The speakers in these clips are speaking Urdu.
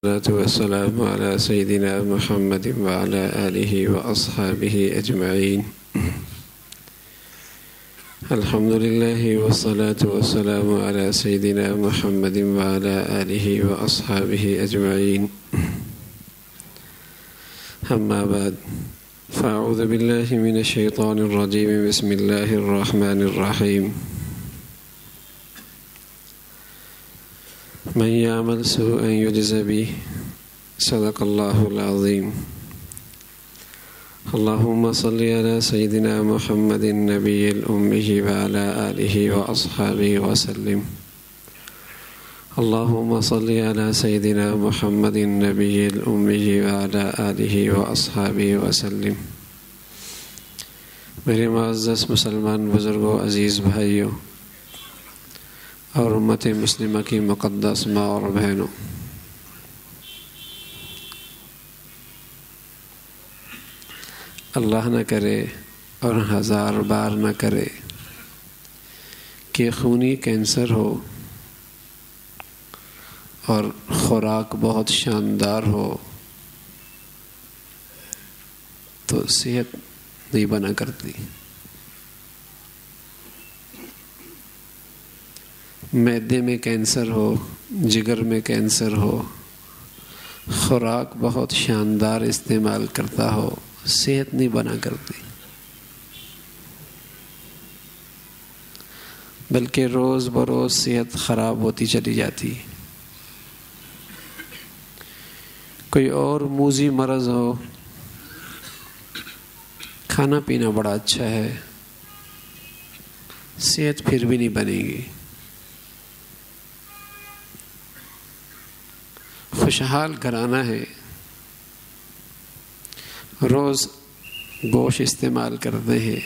والصلاة والسلام على سيدنا محمد وعلى آله وأصحابه أجمعين. الحمد لله والصلاة والسلام على سيدنا محمد وعلى آله وأصحابه أجمعين. أما بعد، فأعوذ بالله من الشيطان الرجيم. بسم الله الرحمن الرحيم. من يعمل سوءا يجز به. صدق الله العظيم. اللهم صل على سيدنا محمد النبي الأمي وعلى آله وأصحابه وسلم. اللهم صل على سيدنا محمد النبي الأمي وعلى آله وأصحابه وسلم. میرے معزز مسلمان بزرگوں، عزیز بھائیوں اور امت مسلمہ کی مقدس ماں اور بہنوں، اللہ نہ کرے اور ہزار بار نہ کرے کہ خونی کینسر ہو اور خوراک بہت شاندار ہو تو صحت نہیں بنا کرتی. معدے میں کینسر ہو، جگر میں کینسر ہو، خوراک بہت شاندار استعمال کرتا ہو، صحت نہیں بنا کرتی، بلکہ روز بروز صحت خراب ہوتی چلی جاتی. کوئی اور موذی مرض ہو، کھانا پینا بڑا اچھا ہے، صحت پھر بھی نہیں بنے گی. خوشحال گھرانہ ہے، روز گوشت استعمال کرتے ہیں،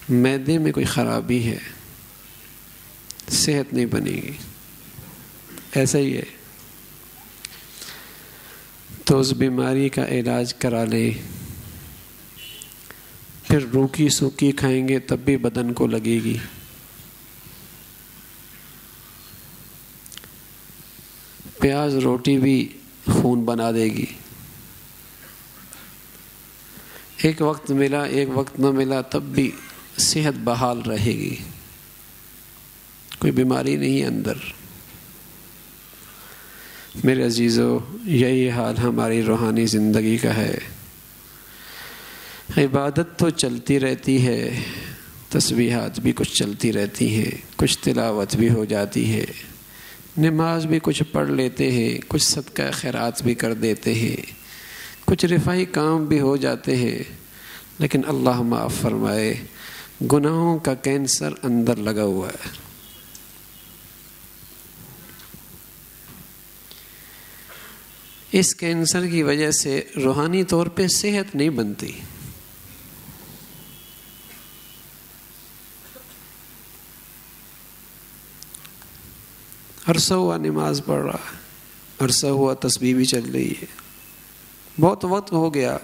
معدے میں کوئی خرابی ہے، صحت نہیں بنے گی. ایسا ہی ہے. تو اس بیماری کا علاج کرا لیں، پھر روکی سوکھی کھائیں گے تب بھی بدن کو لگے گی. پیاز روٹی بھی خون بنا دے گی. ایک وقت ملا ایک وقت نہ ملا تب بھی صحت بحال رہے گی، کوئی بیماری نہیں ہے اندر. میرے عزیزو، یہی حال ہماری روحانی زندگی کا ہے. عبادت تو چلتی رہتی ہے، تسبیحات بھی کچھ چلتی رہتی ہیں، کچھ تلاوت بھی ہو جاتی ہے، نماز بھی کچھ پڑھ لیتے ہیں، کچھ صدقہ خیرات بھی کر دیتے ہیں، کچھ رفاہی کام بھی ہو جاتے ہیں، لیکن اللہ معاف فرمائے گناہوں کا کینسر اندر لگا ہوا ہے. اس کینسر کی وجہ سے روحانی طور پہ صحت نہیں بنتی. عرصہ ہوا نماز پڑھ رہا ہے، عرصہ ہوا تسبیح بھی چل رہی ہے، بہت وقت ہو گیا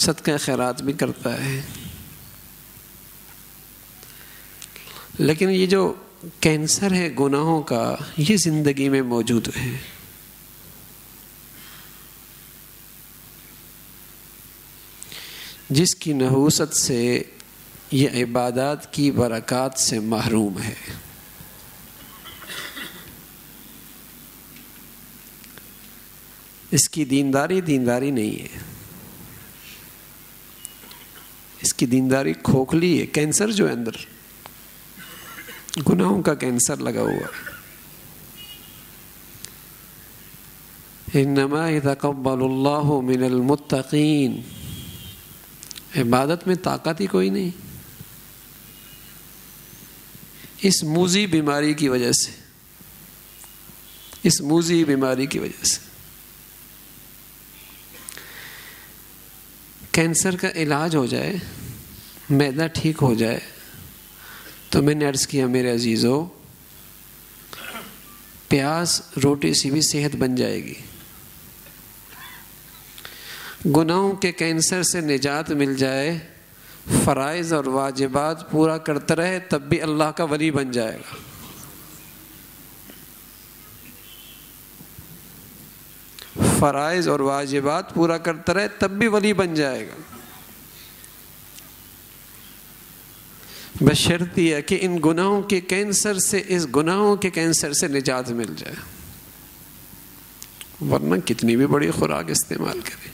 صدقہ خیرات بھی کرتا ہے، لیکن یہ جو کینسر ہے گناہوں کا، یہ زندگی میں موجود ہے. جس کی نحوست سے یہ عبادات کی برکات سے محروم ہے. اس کی دینداری نہیں ہے، اس کی دینداری کھوکھلی ہے. کینسر جو ہے اندر، گناہوں کا کینسر لگا ہوا ہے. انما یتقبل اللہ من المتقین. عبادت میں طاقت ہی کوئی نہیں. اس موذی بیماری کی وجہ سے، اس موذی بیماری کی وجہ سے کینسر کا علاج ہو جائے، معدہ ٹھیک ہو جائے تو میں نے عرض کیا میرے عزیزو، پیاز روٹی سے بھی صحت بن جائے گی. گناہوں کے کینسر سے نجات مل جائے، فرائض اور واجبات پورا کرتا رہے، تب بھی اللہ کا ولی بن جائے گا. فرائض اور واجبات پورا کرتا رہے تب بھی ولی بن جائے گا، بشرط یہ کہ ان گناہوں کے کینسر سے، اس گناہوں کے کینسر سے نجات مل جائے، ورنہ کتنی بھی بڑی خوراک استعمال کرے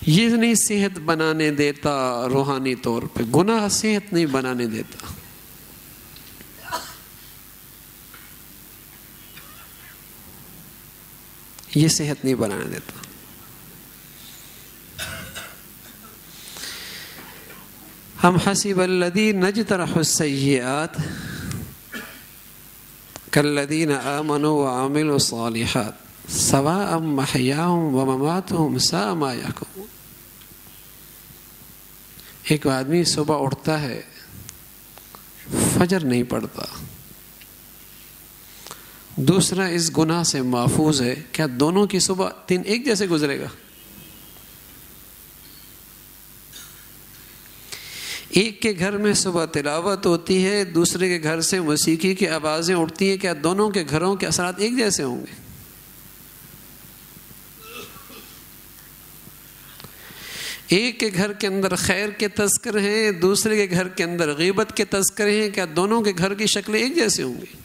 یہ نہیں صحت بنانے دیتا۔ روحانی طور پہ گناہ صحت نہیں بنانے دیتا، یہ صحت نہیں بنانے دیتا۔ ہم حسب الذین اجترحوا السیئات کالذین آمنوا وعملوا الصالحات سواء محیاہم ومماتہم ساء ما یحکمون۔ ایک آدمی صبح اٹھتا ہے، فجر نہیں پڑھتا، دوسرا اس گناہ سے محفوظ ہے، کیا دونوں کی صبح دن ایک جیسے گزرے گا؟ ایک کے گھر میں صبح تلاوت ہوتی ہے، دوسرے کے گھر سے موسیقی کی آوازیں اٹھتی ہیں، کیا دونوں کے گھروں کے اثرات ایک جیسے ہوں گے؟ ایک کے گھر کے اندر خیر کے تذکر ہیں، دوسرے کے گھر کے اندر غیبت کے تذکر ہیں، کیا دونوں کے گھر کی شکلیں ایک جیسے ہوں گی؟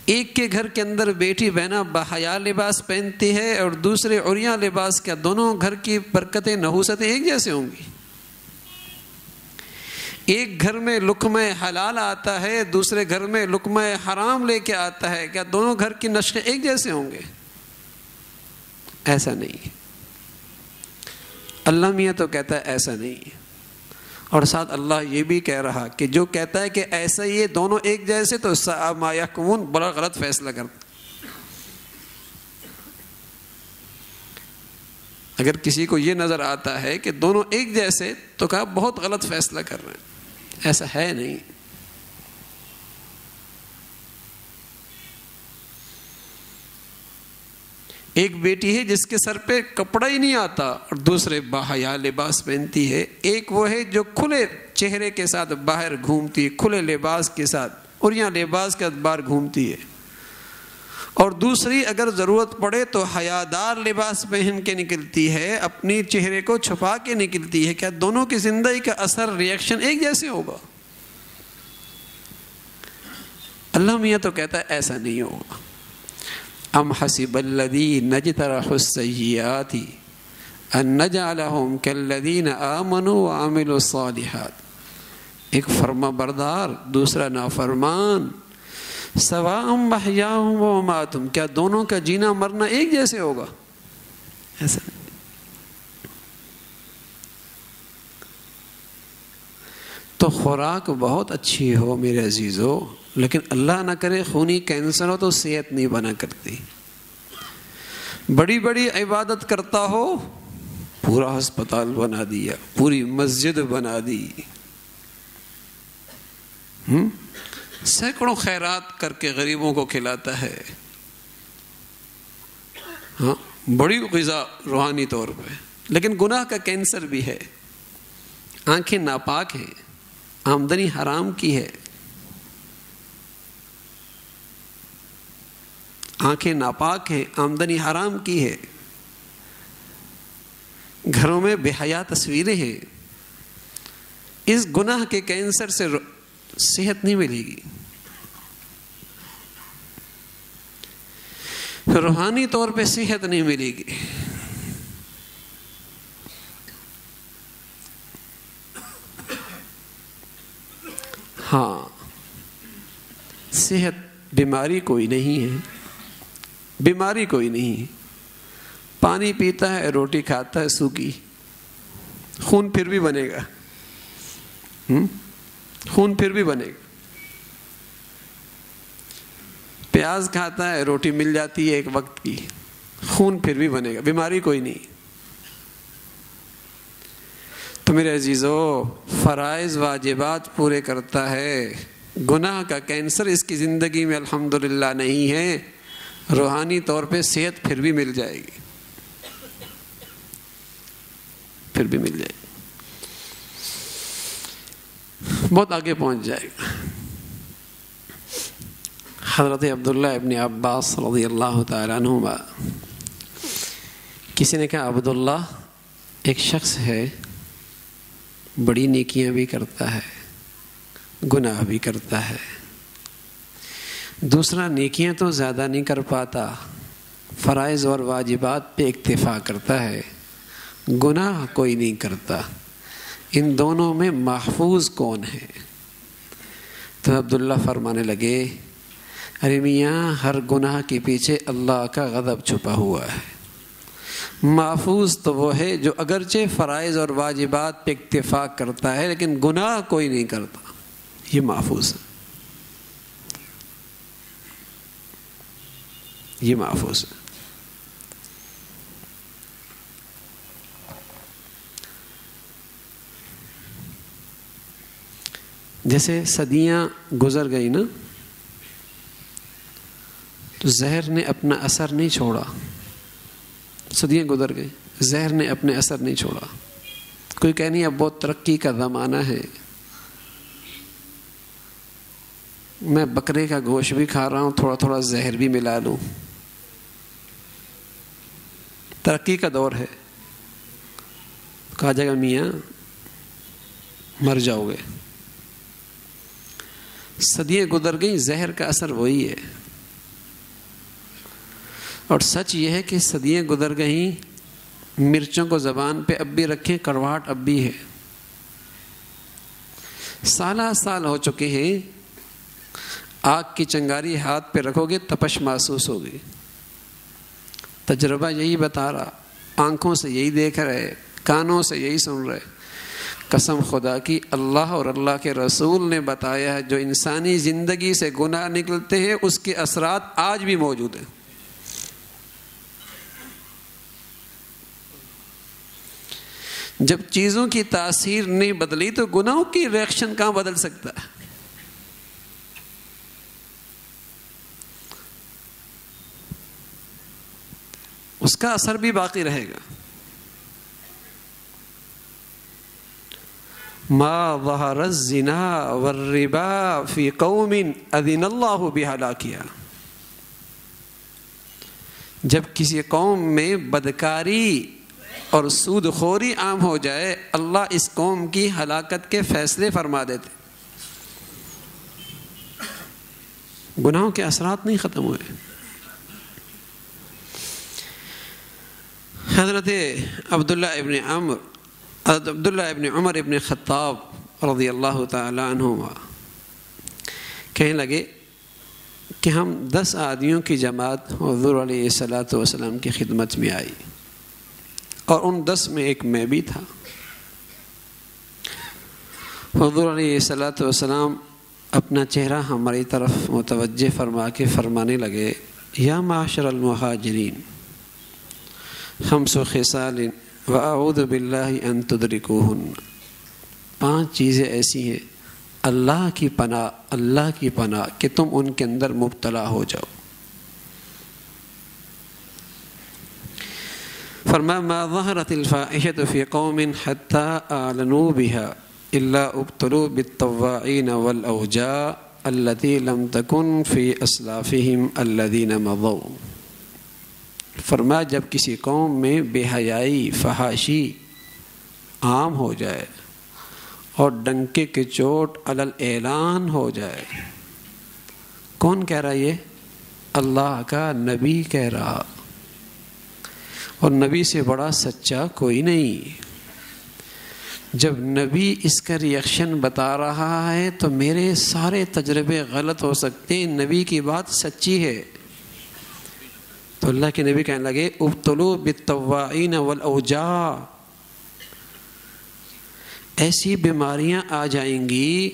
ایک کے گھر کے اندر بیٹی بہنا باحیا لباس پہنتی ہے اور دوسرے عریاں لباس، کیا دونوں گھر کی برکتیں نحوستیں ایک جیسے ہوں گی؟ ایک گھر میں لقمہ حلال آتا ہے، دوسرے گھر میں لقمہ حرام لے کے آتا ہے، کیا دونوں گھر کی نشقیں ایک جیسے ہوں گے؟ ایسا نہیں۔ اللہ میاں تو کہتا ہے ایسا نہیں، اور ساتھ اللہ یہ بھی کہہ رہا کہ جو کہتا ہے کہ ایسا ہی دونوں ایک جیسے تو ساء ما یحکمون، بڑا غلط فیصلہ کرتا۔ اگر کسی کو یہ نظر آتا ہے کہ دونوں ایک جیسے تو کہا بہت غلط فیصلہ کر رہے ہیں، ایسا ہے نہیں۔ ایک بیٹی ہے جس کے سر پہ کپڑا ہی نہیں آتا اور دوسرے باحیا لباس پہنتی ہے، ایک وہ ہے جو کھلے چہرے کے ساتھ باہر گھومتی ہے، کھلے لباس کے ساتھ، اور یہاں لباس کے ادبار گھومتی ہے، اور دوسری اگر ضرورت پڑے تو حیادار لباس پہن کے نکلتی ہے، اپنی چہرے کو چھپا کے نکلتی ہے، کیا دونوں کی زندگی کا اثر ریئیکشن ایک جیسے ہوگا؟ اللہ میاں تو کہتا ہے ایسا نہیں ہوگا۔ ام حسب الذین اجترحوا السیئات ان نجعلہم کالذین آمنوا وعملوا الصالحات، ایک فرما بردار دوسرا نافرمان، سواء محیاہم ومماتہم، کیا دونوں کا جینا مرنا ایک جیسے ہوگا؟ ایسا نہیں۔ تو خوراک بہت اچھی ہو میرے عزیزو، لیکن اللہ نہ کرے خونی کینسر ہو تو صحت نہیں بنا کرتی۔ بڑی بڑی عبادت کرتا ہو، پورا ہسپتال بنا دیا، پوری مسجد بنا دی، سینکڑوں خیرات کر کے غریبوں کو کھلاتا ہے، ہاں بڑی غذا روحانی طور پہ، لیکن گناہ کا کینسر بھی ہے، آنکھیں ناپاک ہیں، آمدنی حرام کی ہے، آنکھیں ناپاک ہیں، آمدنی حرام کی ہے، گھروں میں بے حیا تصویریں ہیں، اس گناہ کے کینسر سے صحت نہیں ملے گی، روحانی طور پہ صحت نہیں ملے گی۔ ہاں صحت بیماری کوئی نہیں ہے، بیماری کوئی نہیں، پانی پیتا ہے، روٹی کھاتا ہے سوکھی، خون پھر بھی بنے گا، خون پھر بھی بنے گا، پیاز کھاتا ہے، روٹی مل جاتی ہے ایک وقت کی، خون پھر بھی بنے گا، بیماری کوئی نہیں۔ تو میرے عزیزو، فرائض واجبات پورے کرتا ہے، گناہ کا کینسر اس کی زندگی میں الحمدللہ نہیں ہے، روحانی طور پہ صحت پھر بھی مل جائے گی، پھر بھی مل جائے گی، بہت آگے پہنچ جائے گا۔ حضرت عبداللہ ابن عباس رضی اللہ تعالیٰ عنہما، کسی نے کہا عبداللہ ایک شخص ہے بڑی نیکیاں بھی کرتا ہے گناہ بھی کرتا ہے، دوسرا نیکیاں تو زیادہ نہیں کر پاتا، فرائض اور واجبات پہ اکتفا کرتا ہے، گناہ کوئی نہیں کرتا، ان دونوں میں محفوظ کون ہے؟ تو عبداللہ فرمانے لگے ارے میاں، ہر گناہ کے پیچھے اللہ کا غضب چھپا ہوا ہے، محفوظ تو وہ ہے جو اگرچہ فرائض اور واجبات پہ اکتفا کرتا ہے لیکن گناہ کوئی نہیں کرتا، یہ محفوظ ہے، یہ محفوظ ہے۔ جیسے صدیاں گزر گئی نا تو زہر نے اپنا اثر نہیں چھوڑا، صدیاں گزر گئی، زہر نے اپنے اثر نہیں چھوڑا۔ کوئی کہہ نہیں اب بہت ترقی کا زمانہ ہے، میں بکرے کا گوشت بھی کھا رہا ہوں، تھوڑا تھوڑا زہر بھی ملا لوں، ترقی کا دور ہے۔ کہا جائے گا میاں مر جاؤ گے، صدیاں گزر گئیں، زہر کا اثر وہی ہے۔ اور سچ یہ ہے کہ صدیاں گزر گئیں، مرچوں کو زبان پہ اب بھی رکھیں، کڑواہٹ اب بھی ہے، سالہ سال ہو چکے ہیں، آگ کی چنگاری ہاتھ پہ رکھو گے تپش محسوس ہوگی۔ تجربہ یہی بتا رہا، آنکھوں سے یہی دیکھ رہے، کانوں سے یہی سن رہے۔ قسم خدا کی اللہ اور اللہ کے رسول نے بتایا ہے جو انسانی زندگی سے گناہ نکلتے ہیں اس کے اثرات آج بھی موجود ہیں۔ جب چیزوں کی تاثیر نہیں بدلی تو گناہوں کی ریئیکشن کہاں بدل سکتا ہے؟ اس کا اثر بھی باقی رہے گا۔ ما ظہر الزنا والربا فی قوم اذن اللہ بہلاکہا، جب کسی قوم میں بدکاری اور سود خوری عام ہو جائے اللہ اس قوم کی ہلاکت کے فیصلے فرما دیتے۔ گناہوں کے اثرات نہیں ختم ہوئے۔ حضرت عبداللہ ابن عمر ابن خطاب رضی اللہ تعالی عنہما کہنے لگے کہ ہم 10 آدمیوں کی جماعت حضور علیہ الصلوۃ والسلام کی خدمت میں آئی، اور ان 10 میں ایک میں بھی تھا۔ حضور علیہ الصلوۃ والسلام اپنا چہرہ ہماری طرف متوجہ فرما کے فرمانے لگے یا معاشر المہاجرین 5 خصال وَأَعُوذُ بِاللَّهِ أَن تُدْرِكُوهُنَّ، 5 چیزیں ایسی ہیں اللہ کی پناہ کہ تم ان کے اندر مبتلا ہو جاؤ۔ فرمایا ما ظہرت الفاحشۃ فی قوم حتی اعلنوا بها الا ابتلوا بالطواعین والاوجاع التي لم تكن فی اسلافهم الذین مضوا۔ فرمایا جب کسی قوم میں بے حیائی فحاشی عام ہو جائے اور ڈنکے کی چوٹ علی الاعلان ہو جائے، کون کہہ رہا یہ؟ اللہ کا نبی کہہ رہا، اور نبی سے بڑا سچا کوئی نہیں۔ جب نبی اس کا ریئیکشن بتا رہا ہے تو میرے سارے تجربے غلط ہو سکتے ہیں، نبی کی بات سچی ہے۔ تو اللہ کے نبی کہنے لگے ابتلوا بالطواعین والاوجاع، ایسی بیماریاں آ جائیں گی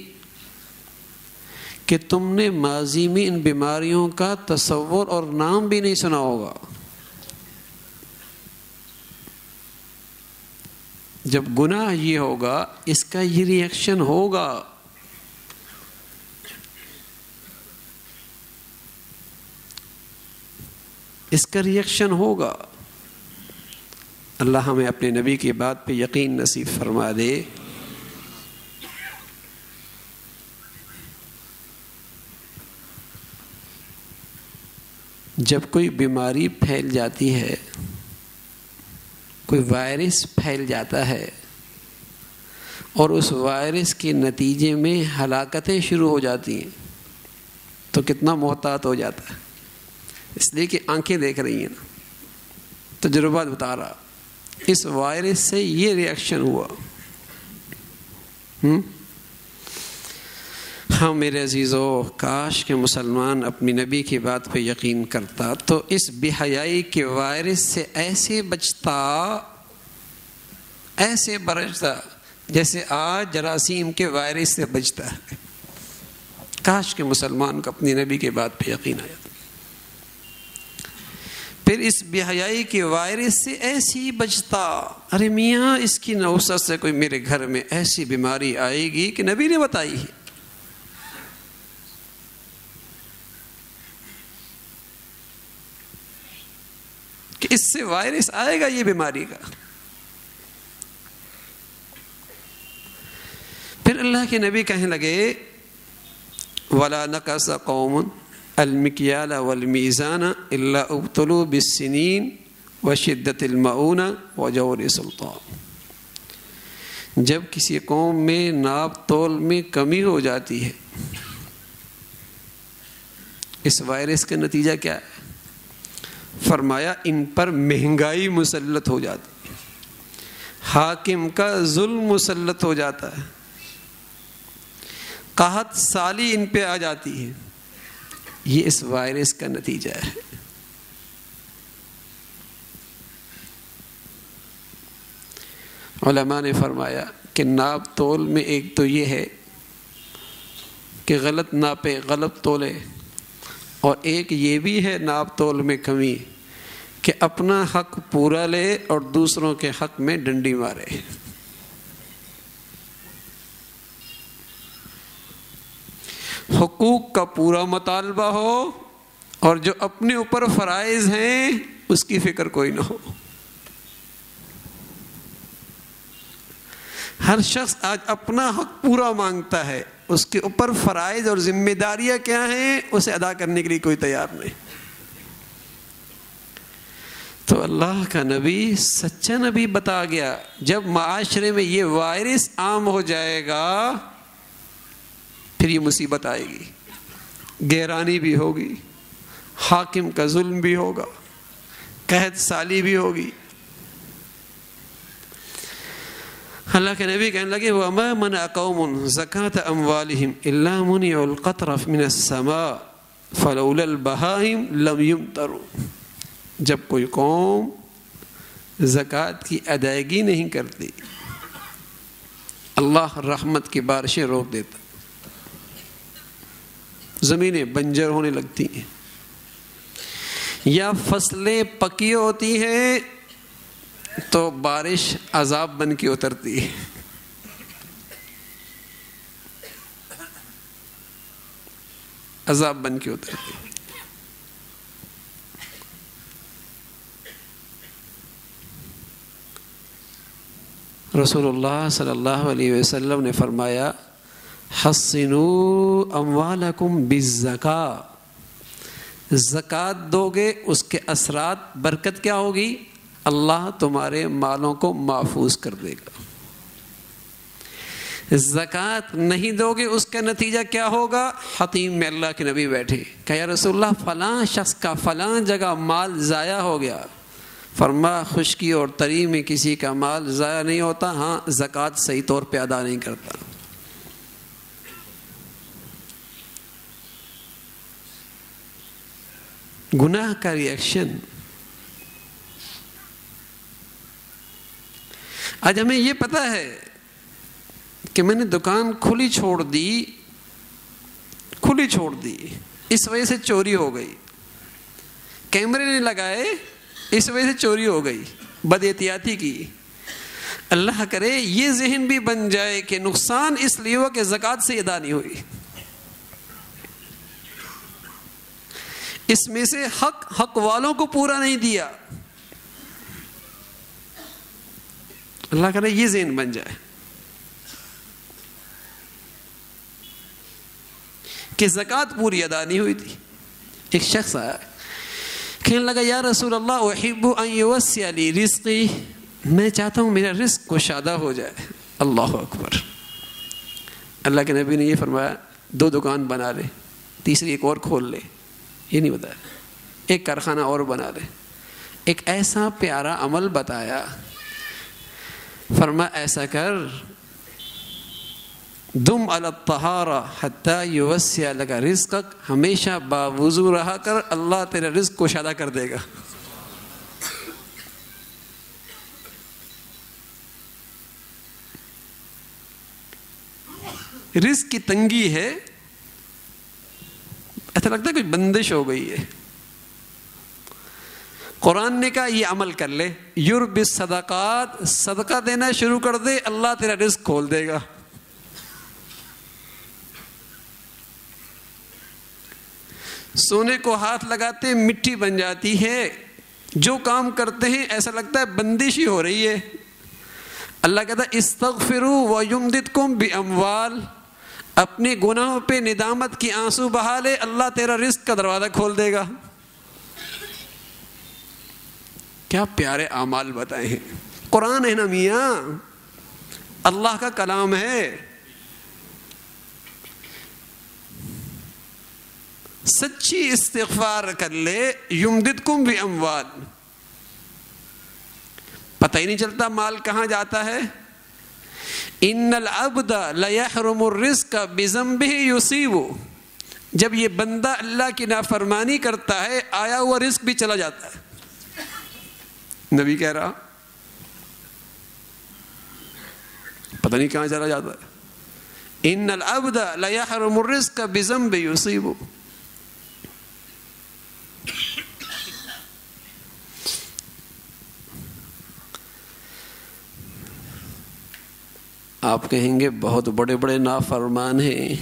کہ تم نے ماضی میں ان بیماریوں کا تصور اور نام بھی نہیں سنا ہوگا۔ جب گناہ یہ ہوگا اس کا یہ ریئیکشن ہوگا۔ اس کا ریئیکشن ہوگا۔ اللہ ہمیں اپنے نبی کی بات پہ یقین نصیب فرما دے۔ جب کوئی بیماری پھیل جاتی ہے، کوئی وائرس پھیل جاتا ہے اور اس وائرس کے نتیجے میں ہلاکتیں شروع ہو جاتی ہیں تو کتنا محتاط ہو جاتا ہے، اس لیے کہ آنکھیں دیکھ رہی ہیں نا، تجربات بتا رہا اس وائرس سے یہ ری ایکشن ہوا۔ ہاں میرے عزیزو، کاش کہ مسلمان اپنی نبی کی بات پہ یقین کرتا تو اس بے حیائی کے وائرس سے ایسے بچتا، ایسے برجتا جیسے آج جراثیم کے وائرس سے بچتا ہے۔ کاش کہ مسلمان کو اپنی نبی کی بات پہ یقین آیا۔ پھر اس بے حیائی کے وائرس سے ایسی بچتا، ارے میاں اس کی نوست سے کوئی میرے گھر میں ایسی بیماری آئے گی کہ نبی نے بتائی ہے، کہ اس سے وائرس آئے گا یہ بیماری کا۔ پھر اللہ کے نبی کہنے لگے وَلَا نَقَصَ قَوْمٌ الْمِكْيَالَ وَالْمِيزَانَ إِلَّا اُبْتُلُوا بِالسِّنِينَ وَشِدَّةِ الْمَعُونَ وَجَوْرِ سُلْطَانِ۔ جب کسی قوم میں ناپ تول میں کمی ہو جاتی ہے، اس وائرس کا نتیجہ کیا ہے؟ فرمایا ان پر مہنگائی مسلط ہو جاتی ہے، حاکم کا ظلم مسلط ہو جاتا ہے، قحط سالی ان پہ آ جاتی ہے۔ یہ اس وائرس کا نتیجہ ہے۔ علماء نے فرمایا کہ ناپ تول میں ایک تو یہ ہے کہ غلط ناپے، غلط تولے، اور ایک یہ بھی ہے ناپ تول میں کمی کہ اپنا حق پورا لے اور دوسروں کے حق میں ڈنڈی مارے۔ حقوق کا پورا مطالبہ ہو اور جو اپنے اوپر فرائض ہیں اس کی فکر کوئی نہ ہو۔ ہر شخص آج اپنا حق پورا مانگتا ہے، اس کے اوپر فرائض اور ذمہ داریاں کیا ہیں اسے ادا کرنے کے لیے کوئی تیار نہیں۔ تو اللہ کا نبی سچا نبی بتا گیا جب معاشرے میں یہ وائرس عام ہو جائے گا پھر یہ مصیبت آئے گی، گہرانی بھی ہوگی، حاکم کا ظلم بھی ہوگا، قحط سالی بھی ہوگی۔ اللہ کے نبی کہنے لگے وَمَا مَنَعَ قَوْمٌ زَكَاةَ أَمْوَالِهِمْ إِلَّا مُنِعُوا الْقَطْرَ مِنَ السَّمَاءِ فَلَوْلَا الْبَهَائِمُ لَمْ يُمْطَرُوا۔ جب کوئی قوم زکوٰۃ کی ادائیگی نہیں کرتی، اللہ رحمت کی بارشیں روک دیتا، زمینیں بنجر ہونے لگتی ہیں، یا فصلیں پکی ہوتی ہیں تو بارش عذاب بن کے اترتی ہے۔ عذاب بن کے اترتی ہے۔ رسول اللہ صلی اللہ علیہ وسلم نے فرمایا حسنوا اموالکم بالزکاۃ، زکوٰۃ دو گے اس کے اثرات برکت کیا ہوگی؟ اللہ تمہارے مالوں کو محفوظ کر دے گا۔ زکوٰۃ نہیں دو گے اس کا نتیجہ کیا ہوگا؟ حتیم میں اللہ کے نبی بیٹھے کہ یا رسول اللہ فلاں شخص کا فلاں جگہ مال ضائع ہو گیا۔ فرما خشکی اور تری میں کسی کا مال ضائع نہیں ہوتا، ہاں زکوٰۃ صحیح طور پہ ادا نہیں کرتا۔ گناہ کا ریئیکشن۔ آج ہمیں یہ پتہ ہے کہ میں نے دکان کھلی چھوڑ دی، اس وجہ سے چوری ہو گئی، کیمرے نے لگائے اس وجہ سے چوری ہو گئی، بد احتیاطی کی۔ اللہ کرے یہ ذہن بھی بن جائے کہ نقصان اس لیے ہوا کہ زکوٰۃ سے ادا نہیں ہوئی، اس میں سے حق والوں کو پورا نہیں دیا۔ اللہ کرے یہ ذہن بن جائے کہ زکوٰۃ پوری ادا نہیں ہوئی تھی۔ ایک شخص آیا کہنے لگا یا رسول اللہ احب ان یوسع لی رزقی، میں چاہتا ہوں میرا رزق کشادہ ہو جائے۔ اللہ اکبر۔ اللہ کے نبی نے یہ فرمایا 2 دکان بنا لے، تیسری ایک اور کھول لے، یہ نہیں بتایا، ایک کارخانہ اور بنا لے۔ ایک ایسا پیارا عمل بتایا، فرمایا ایسا کر، دم علی الطہارہ حتی یوسع لک رزقک، ہمیشہ باوضو رہا کر، اللہ تیرا رزق کشادہ کر دے گا۔ رزق کی تنگی ہے، ایسا لگتا ہے کوئی بندش ہو گئی ہے۔ قرآن نے کہا یہ عمل کر لے، یربی الصدقات، صدقہ دینا شروع کر دے، اللہ تیرا رزق کھول دے گا۔ سونے کو ہاتھ لگاتے مٹی بن جاتی ہے، جو کام کرتے ہیں ایسا لگتا ہے بندش ہی ہو رہی ہے۔ اللہ کہتا ہے استغفروا ویمددکم باموال، اپنے گناہوں پہ ندامت کی آنسو بہا لے، اللہ تیرا رزق کا دروازہ کھول دے گا۔ کیا پیارے اعمال بتائے ہیں۔ قرآن ہے نا میاں، اللہ کا کلام ہے۔ سچی استغفار کر لے، یمددکم باموال، پتہ ہی نہیں چلتا مال کہاں جاتا ہے۔ ان العبد لیحرم الرزق بذنبہ یصیب، جب یہ بندہ اللہ کی نافرمانی کرتا ہے آیا ہوا رزق بھی چلا جاتا ہے۔ نبی کہہ رہا پتہ نہیں کہاں چلا جاتا ہے۔ ان العبد لیحرم الرزق بذنبہ یصیب۔ آپ کہیں گے بہت بڑے بڑے نافرمان ہیں،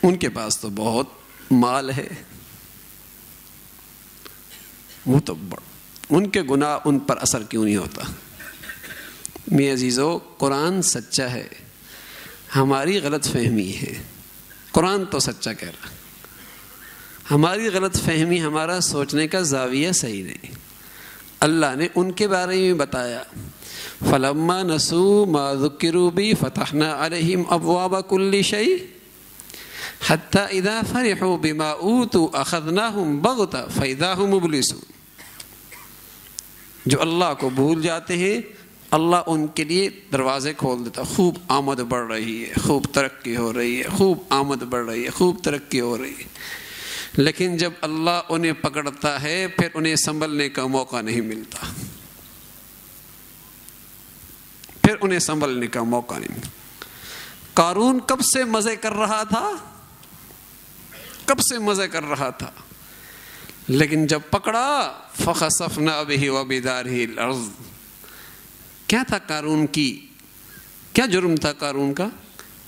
ان کے پاس تو بہت مال ہے، وہ تو ان کے گناہ ان پر اثر کیوں نہیں ہوتا؟ میرے عزیزو، قرآن سچا ہے، ہماری غلط فہمی ہے۔ قرآن تو سچا کہہ رہا، ہماری غلط فہمی، ہمارا سوچنے کا زاویہ صحیح نہیں۔ اللہ نے ان کے بارے میں بتایا فَلَمَّا نَسُوا مَا ذُكِّرُوا بِهِ فَتَحْنَا عَلَيْهِمْ أَبْوَابَ كُلِّ شَيْءٍ حَتَّى إِذَا فَرِحُوا بِمَا أُوتُوا أَخَذْنَاهُمْ بَغْتَةً فَإِذَا هُمْ مُبْلِسُونَ۔ جو اللہ کو بھول جاتے ہیں اللہ ان کے لیے دروازے کھول دیتا، خوب آمد بڑھ رہی ہے، خوب ترقی ہو رہی ہے، خوب آمد بڑھ رہی ہے، خوب ترقی ہو رہی ہے، لیکن جب اللہ انہیں پکڑتا ہے پھر انہیں سنبھلنے کا موقع نہیں ملتا، پھر انہیں سنبھلنے کا موقع نہیں ملتا۔ قارون کب سے مزے کر رہا تھا، کب سے مزے کر رہا تھا، لیکن جب پکڑا فخسفنا بہ وبدارہ الارض۔ کیا تھا قارون کی، کیا جرم تھا قارون کا؟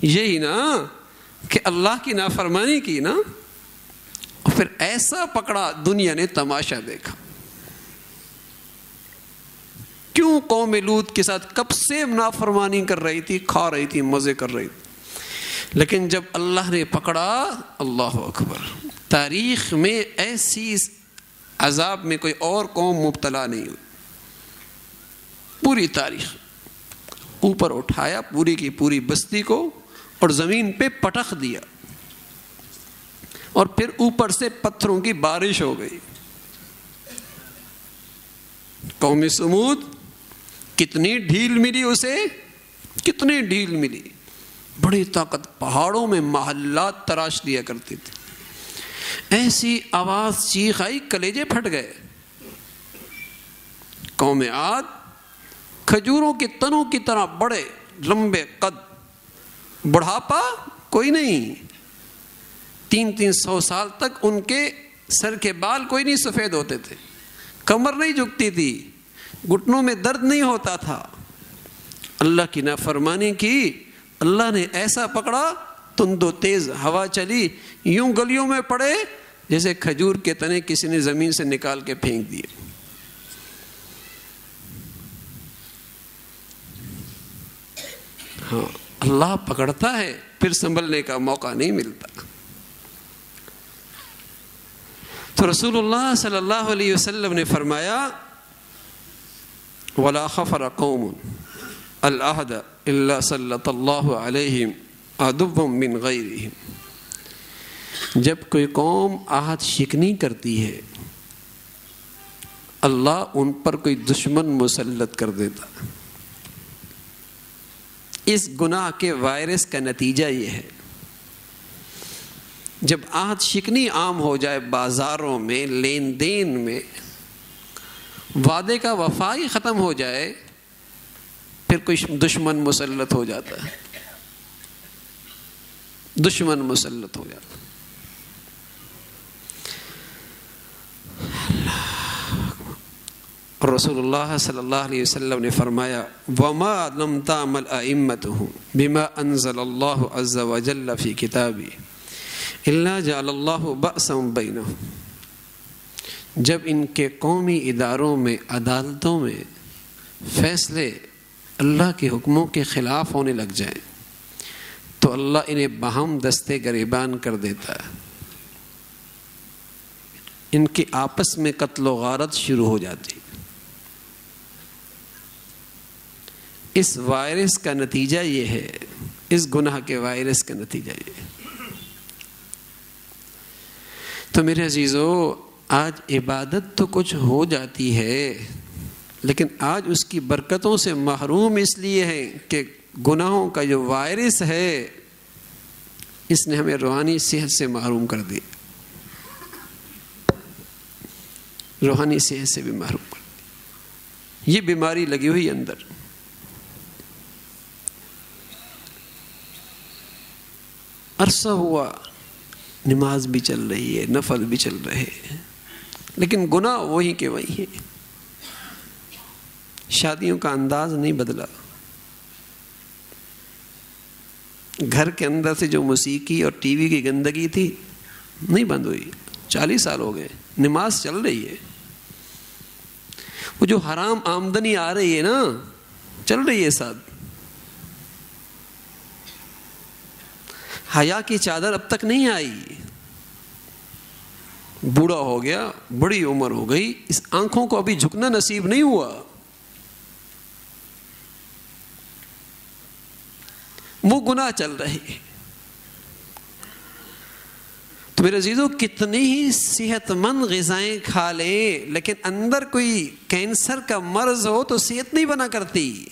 یہی نا کہ اللہ کی نافرمانی کی نا، اور پھر ایسا پکڑا دنیا نے تماشا دیکھا۔ کیوں قوم لوط کے ساتھ کب سے نافرمانی کر رہی تھی، کھا رہی تھی، مزے کر رہی تھی، لیکن جب اللہ نے پکڑا، اللہ اکبر، تاریخ میں ایسی عذاب میں کوئی اور قوم مبتلا نہیں ہوئی، پوری تاریخ اوپر اٹھایا پوری کی پوری بستی کو اور زمین پہ پٹخ دیا، اور پھر اوپر سے پتھروں کی بارش ہو گئی۔ قوم سمود کتنی ڈھیل ملی اسے، کتنی ڈھیل ملی، بڑی طاقت، پہاڑوں میں محلات تراش دیا کرتے تھے، ایسی آواز چیخ آئی کلیجے پھٹ گئے۔ قوم عاد کھجوروں کے تنوں کی طرح بڑے لمبے قد، بڑھاپا کوئی نہیں، 300 سال تک ان کے سر کے بال کوئی نہیں سفید ہوتے تھے، کمر نہیں جھکتی تھی، گھٹنوں میں درد نہیں ہوتا تھا۔ اللہ کی نافرمانی کی، اللہ نے ایسا پکڑا، تند و تیز ہوا چلی، یوں گلیوں میں پڑے جیسے کھجور کے تنے کسی نے زمین سے نکال کے پھینک دیے۔ ہاں، اللہ پکڑتا ہے پھر سنبھلنے کا موقع نہیں ملتا۔ تو رسول اللہ صلی اللہ علیہ وسلم نے فرمایا وَلَا خَفَرَ قَوْمٌ الْعَهْدَ إِلَّا سَلَّطَ اللَّهُ عَلَيْهِمْ عَدُوًّا مِّنْ غَيْرِهِمْ، جب کوئی قوم عہد شکنی کرتی ہے اللہ ان پر کوئی دشمن مسلط کر دیتا۔ اس گناہ کے وائرس کا نتیجہ یہ ہے، جب عہد شکنی عام ہو جائے، بازاروں میں، لین دین میں، وعدے کا وفا ہی ختم ہو جائے، پھر کوئی دشمن مسلط ہو جاتا ہے، دشمن مسلط ہو جاتا ہے۔ رسول اللہ صلی اللہ علیہ وسلم نے فرمایا وَمَا لَمْ تَعْمَلْ أَئِمَّتُهُمْ بِمَا أَنزَلَ اللَّهُ عَزَّ وَجَلَّ فِي كِتَابِهِ إِلَّا جَعَلَ اللَّهُ بَأْسًا بَيْنَهُمْ، جب ان کے قومی اداروں میں، عدالتوں میں فیصلے اللہ کے حکموں کے خلاف ہونے لگ جائیں تو اللہ انہیں باہم دستے گریبان کر دیتا ہے، ان کے آپس میں قتل و غارت شروع ہو جاتی۔ اس وائرس کا نتیجہ یہ ہے، اس گناہ کے وائرس کا نتیجہ یہ ہے۔ تو میرے عزیزو، آج عبادت تو کچھ ہو جاتی ہے لیکن آج اس کی برکتوں سے محروم اس لیے ہے کہ گناہوں کا جو وائرس ہے اس نے ہمیں روحانی صحت سے محروم کر دی، روحانی صحت سے بھی محروم کر دی۔ یہ بیماری لگی ہوئی اندر۔ عرصہ ہوا نماز بھی چل رہی ہے، نفل بھی چل رہے ہیں، لیکن گناہ وہی کے وہی ہیں۔ شادیوں کا انداز نہیں بدلا، گھر کے اندر سے جو موسیقی اور ٹی وی کی گندگی تھی نہیں بند ہوئی، 40 سال ہو گئے، نماز چل رہی ہے۔ وہ جو حرام آمدنی آ رہی ہے نا، چل رہی ہے ساتھ۔ حیا کی چادر اب تک نہیں آئی، بوڑھا ہو گیا، بڑی عمر ہو گئی، اس آنکھوں کو ابھی جھکنا نصیب نہیں ہوا، وہ گناہ چل رہے ہیں۔ تو میرے عزیزو، کتنی ہی صحت مند غذائیں کھا لیں لیکن اندر کوئی کینسر کا مرض ہو تو صحت نہیں بنا کرتی۔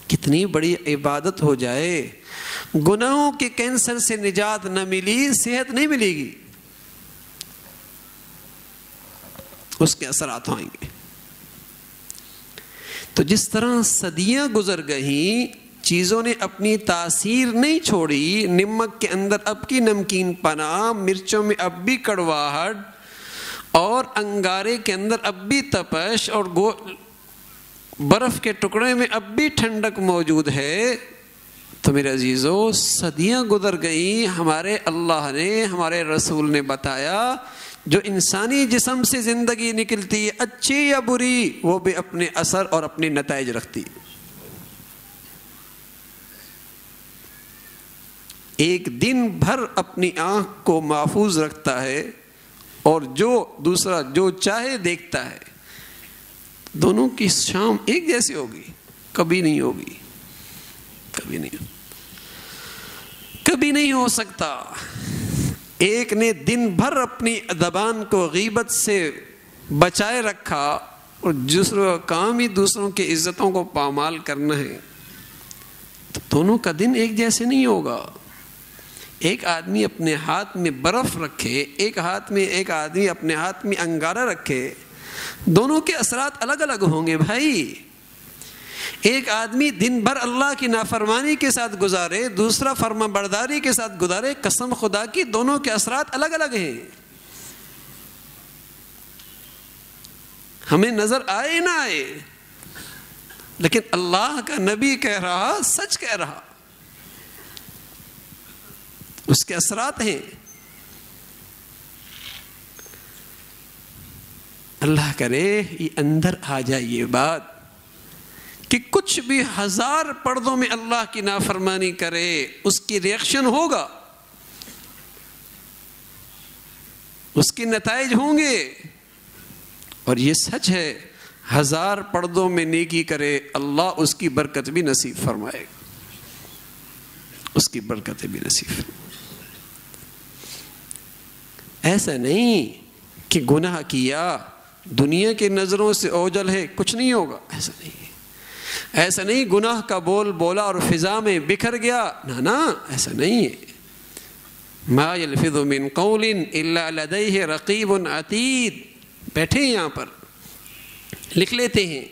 کتنی بڑی عبادت ہو جائے، گناہوں کے کینسر سے نجات نہ ملی، صحت نہیں ملے گی، اس کے اثرات آئیں گے۔ تو جس طرح صدیاں گزر گئیں، چیزوں نے اپنی تاثیر نہیں چھوڑی، نمک کے اندر اب کی نمکین پنا، مرچوں میں اب بھی کڑواہٹ، اور انگارے کے اندر اب بھی تپش، اور برف کے ٹکڑے میں اب بھی ٹھنڈک موجود ہے۔ تو میرے عزیزو، صدیاں گزر گئیں، ہمارے اللہ نے، ہمارے رسول نے بتایا جو انسانی جسم سے زندگی نکلتی ہے، اچھی یا بری، وہ بھی اپنے اثر اور اپنے نتائج رکھتی۔ ایک دن بھر اپنی آنکھ کو محفوظ رکھتا ہے اور جو دوسرا جو چاہے دیکھتا ہے، دونوں کی شام ایک جیسی ہوگی؟ کبھی نہیں ہوگی، کبھی نہیں، کبھی نہیں ہو سکتا۔ ایک نے دن بھر اپنی زبان کو غیبت سے بچائے رکھا اور دوسروں کا کام ہی دوسروں کی عزتوں کو پامال کرنا ہے، تو دونوں کا دن ایک جیسے نہیں ہوگا۔ ایک آدمی اپنے ہاتھ میں برف رکھے، ایک آدمی اپنے ہاتھ میں انگارہ رکھے، دونوں کے اثرات الگ الگ ہوں گے بھائی۔ ایک آدمی دن بھر اللہ کی نافرمانی کے ساتھ گزارے، دوسرا فرما برداری کے ساتھ گزارے، قسم خدا کی دونوں کے اثرات الگ الگ ہیں۔ ہمیں نظر آئے نہ آئے، لیکن اللہ کا نبی کہہ رہا، سچ کہہ رہا، اس کے اثرات ہیں۔ اللہ کرے یہ اندر آ جائے یہ بات کہ کچھ بھی 1000 پردوں میں اللہ کی نافرمانی کرے، اس کی ریئیکشن ہوگا۔ اس کے نتائج ہوں گے. اور یہ سچ ہے، 1000 پردوں میں نیکی کرے اللہ اس کی برکت بھی نصیب فرمائے گا، اس کی برکتیں بھی نصیب. ایسا نہیں کہ گناہ کیا دنیا کی نظروں سے اوجھل ہے کچھ نہیں ہوگا، ایسا نہیں. ایسا نہیں گناہ کا بول بولا اور فضا میں بکھر گیا، نا ایسا نہیں ہے. ما یلفظ من قول الا لدیہ رقیب عتید، بیٹھے یہاں پر لکھ لیتے ہیں.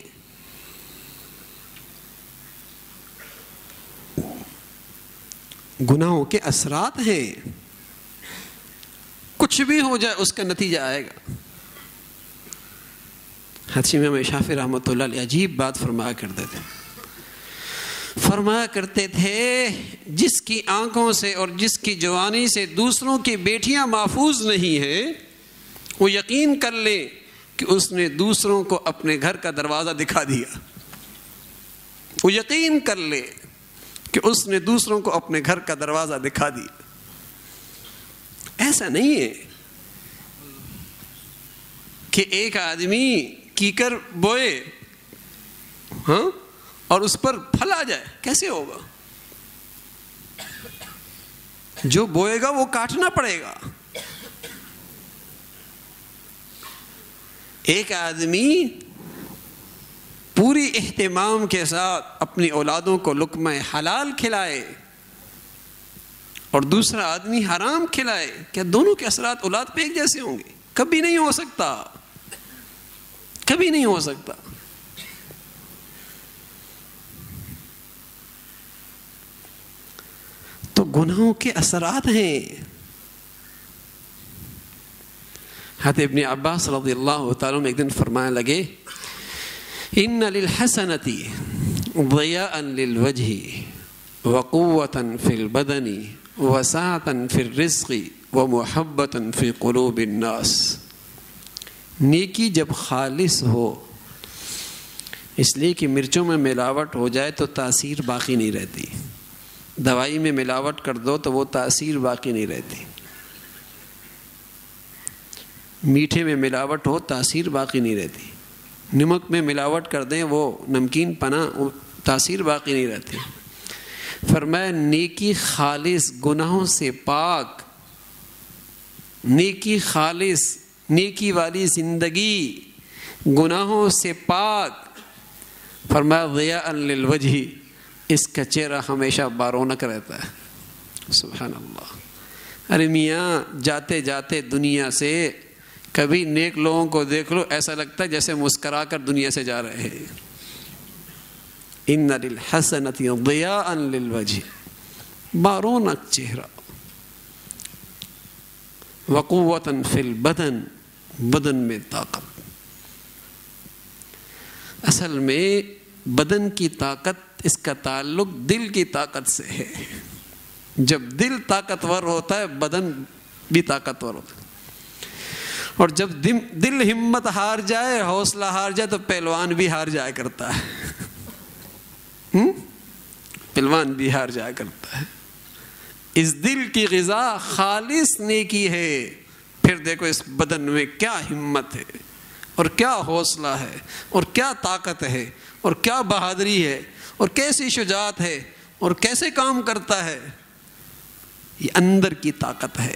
گناہوں کے اثرات ہیں، کچھ بھی ہو جائے اس کا نتیجہ آئے گا. حضرت امام شافعی رحمۃ اللہ علیہ عجیب بات فرمایا کرتے تھے جس کی آنکھوں سے اور جس کی جوانی سے دوسروں کی بیٹیاں محفوظ نہیں ہیں، وہ یقین کر لے کہ اس نے دوسروں کو اپنے گھر کا دروازہ دکھا دیا. وہ یقین کر لے کہ اس نے دوسروں کو اپنے گھر کا دروازہ دکھا دیا. ایسا نہیں ہے کہ ایک آدمی کیکر بوئے ہاں اور اس پر پھل آ جائے، کیسے ہوگا؟ جو بوئے گا وہ کاٹنا پڑے گا. ایک آدمی پوری اہتمام کے ساتھ اپنی اولادوں کو لقمہ حلال کھلائے اور دوسرا آدمی حرام کھلائے، کیا دونوں کے اثرات اولاد پہ ایک جیسے ہوں گے؟ کبھی نہیں ہو سکتا، کبھی نہیں ہو سکتا. تو گناہوں کے اثرات ہیں. حضرت ابن عباس رضی اللہ تعالیٰ عنہ ایک دن فرمانے لگے ان للحسنۃ ضیاء للوجہ وقوۃ فی البدن وسعۃ فی الرزق ومحبۃ فی قلوب الناس. نیکی جب خالص ہو، اس لیے کہ مرچوں میں ملاوٹ ہو جائے تو تاثیر باقی نہیں رہتی، دوائی میں ملاوٹ کر دو تو وہ تاثیر باقی نہیں رہتی، میٹھے میں ملاوٹ ہو تاثیر باقی نہیں رہتی، نمک میں ملاوٹ کر دیں وہ نمکین پنا تاثیر باقی نہیں رہتی. فرمایا نیکی خالص، گناہوں سے پاک، نیکی خالص، نیکی والی زندگی گناہوں سے پاک. فرمایا ضیاء للوجہ، اس کا چہرہ ہمیشہ بارونق رہتا ہے. سبحان اللہ. ارے میاں جاتے جاتے دنیا سے کبھی نیک لوگوں کو دیکھ لو، ایسا لگتا ہے جیسے مسکرا کر دنیا سے جا رہے ہیں. ان للحسنۃ ضیاء للوجہ، بارونق چہرہ. وقوۃ فی البدن، بدن میں طاقت. اصل میں بدن کی طاقت، اس کا تعلق دل کی طاقت سے ہے. جب دل طاقتور ہوتا ہے بدن بھی طاقتور ہوتا ہے. اور جب دل ہمت ہار جائے، حوصلہ ہار جائے تو پہلوان بھی ہار جایا کرتا ہے. پہلوان بھی ہار جایا کرتا ہے. اس دل کی غذا خالص نیکی ہے. پھر دیکھو اس بدن میں کیا ہمت ہے اور کیا حوصلہ ہے اور کیا طاقت ہے اور کیا بہادری ہے اور کیسی شجاعت ہے اور کیسے کام کرتا ہے. یہ اندر کی طاقت ہے.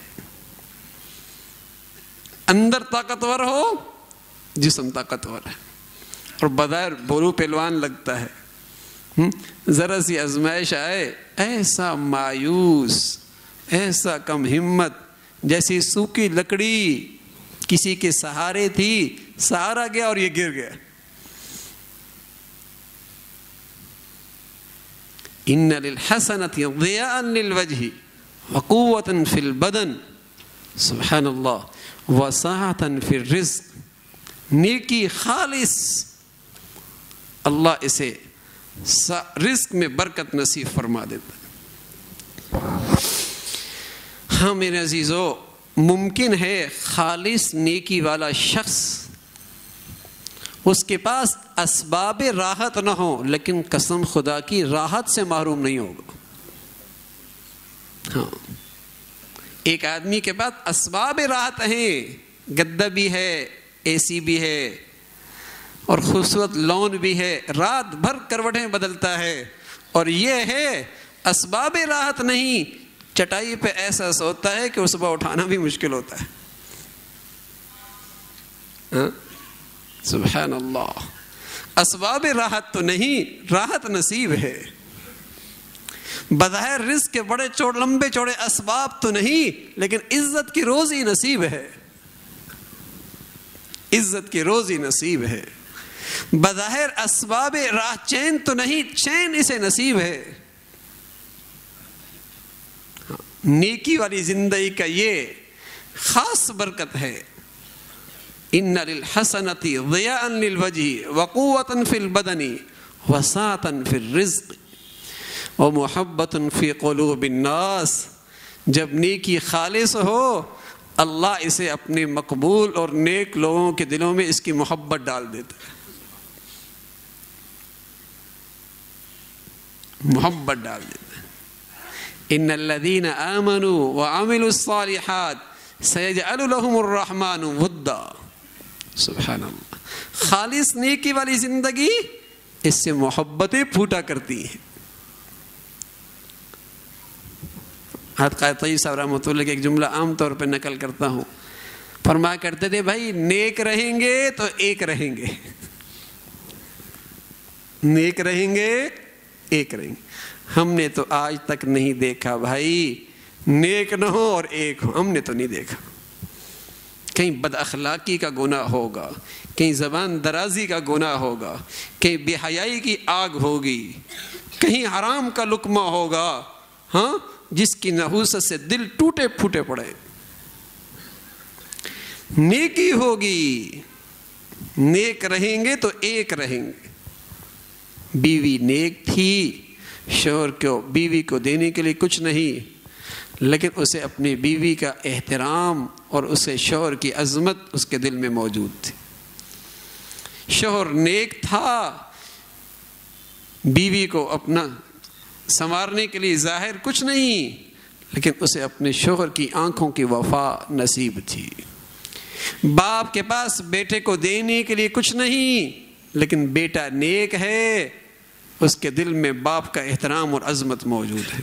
اندر طاقتور ہو، جسم طاقتور ہے. اور بظاہر بولو پہلوان لگتا ہے، ذرا سی آزمائش آئے ایسا مایوس، ایسا کم ہمت، جیسی سوکھی لکڑی کسی کے سہارے تھی، سہارا گیا اور یہ گر گیا. ان للحسنۃ ضیاء للوجہ وقوۃ فی البدن، سبحان اللہ، وسعۃ فی الرزق. نیکی خالص، اللہ اسے رزق میں برکت نصیب فرما دیتا ہے. ہاں میرے عزیزو، ممکن ہے خالص نیکی والا شخص اس کے پاس اسباب راحت نہ ہو، لیکن قسم خدا کی راحت سے محروم نہیں ہوگا. ہاں، ایک آدمی کے پاس اسباب راحت ہیں گدا بھی ہے، اے سی بھی ہے اور خوبصورت لون بھی ہے، رات بھر کروٹیں بدلتا ہے، اور یہ ہے اسباب راحت نہیں، چٹائی پہ ایسا سوتا ہے کہ صبح اٹھانا بھی مشکل ہوتا ہے۔ سبحان اللہ، اسباب راحت تو نہیں، راحت نصیب ہے۔ بظاہر رزق کے بڑے لمبے چوڑے اسباب تو نہیں، لیکن عزت کی روزی نصیب ہے، عزت کی روزی نصیب ہے۔ بظاہر اسباب راہ چین تو نہیں، چین اسے نصیب ہے۔ نیکی والی زندگی کا یہ خاص برکت ہے۔ ان للحسنۃ ضیاء للوجہ وقوۃ فی البدن وسعۃ فی الرزق ومحبۃ فی قلوب الناس۔ جب نیکی خالص ہو، اللہ اسے اپنے مقبول اور نیک لوگوں کے دلوں میں اس کی محبت ڈال دیتا ہے، محبت ڈال دیتا ہے۔ ان الذین آمنوا وعملوا الصالحات سیجعل لهم الرحمن ودا۔ سبحان اللہ، خالص نیکی والی زندگی اس سے محبتیں پھوٹا کرتی ہیں۔ حضرت قائد طیب صاحب رحمۃ اللہ کے ایک جملہ عام طور پہ نقل کرتا ہوں، فرمایا کرتے تھے بھائی نیک رہیں گے تو ایک رہیں گے، نیک رہیں گے ایک رہیں گے۔ ہم نے تو آج تک نہیں دیکھا بھائی نیک نہ ہو اور ایک ہو، ہم نے تو نہیں دیکھا۔ کہیں بد اخلاقی کا گناہ ہوگا، کہیں زبان درازی کا گناہ ہوگا، کہیں بے حیائی کی آگ ہوگی، کہیں حرام کا لقمہ ہوگا، ہاں، جس کی نحوست سے دل ٹوٹے پھوٹے پڑے۔ نیکی ہوگی، نیک رہیں گے تو ایک رہیں گے۔ بیوی نیک تھی، شوہر کو بیوی کو دینے کے لیے کچھ نہیں، لیکن اسے اپنی بیوی کا احترام اور اسے شوہر کی عظمت اس کے دل میں موجود تھی۔ شوہر نیک تھا، بیوی کو اپنا سنوارنے کے لیے ظاہر کچھ نہیں، لیکن اسے اپنے شوہر کی آنکھوں کی وفا نصیب تھی۔ باپ کے پاس بیٹے کو دینے کے لیے کچھ نہیں، لیکن بیٹا نیک ہے، اس کے دل میں باپ کا احترام اور عظمت موجود ہے۔